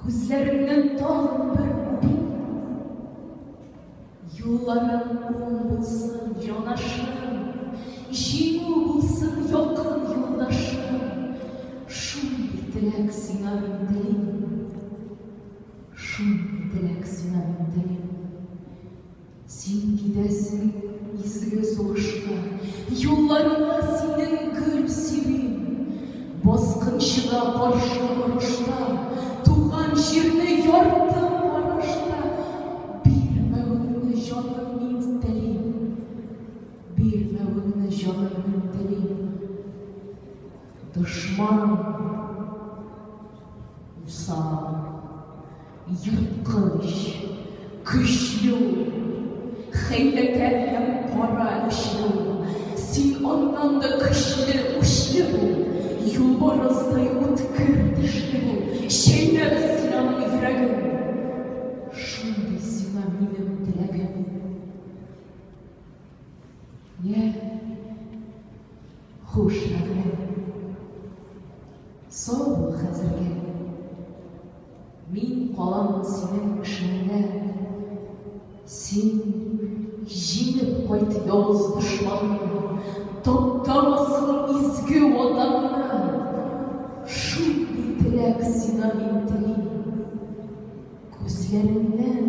Күзләреңнән тагын бер үбин, юлларың уң булсын, янашым, җиңү булсын, якын юлдашым. Шундый теләк сиңа мин телим, шундый теләк сиңа мин телим. Син китәсең изге сугышка, юлларыңа синең гөл сибим. Баскынчыга каршы урышта, туган җирне яртып барышта. Бирмәвеңне җаным мин телим, бирмәвеңне җаным мин телим. Дошман усал, йырткыч, көчле ул, хәйләкәр һәм кара эшле ул. Син аннан да көчле, үчле бул. Юлбарыстай үткер тешле бул. Чәйнәп синаның йөрәген, шундый сиңа минем теләгем. Я хуш әгәрем, сау бул хәзергә. Мин каламын синең эшеңдә. Син җиңеп кайт явыз дошманны, таптамасын изге ватанны. Шундый теләк сиңа мин телим, күзләреңнән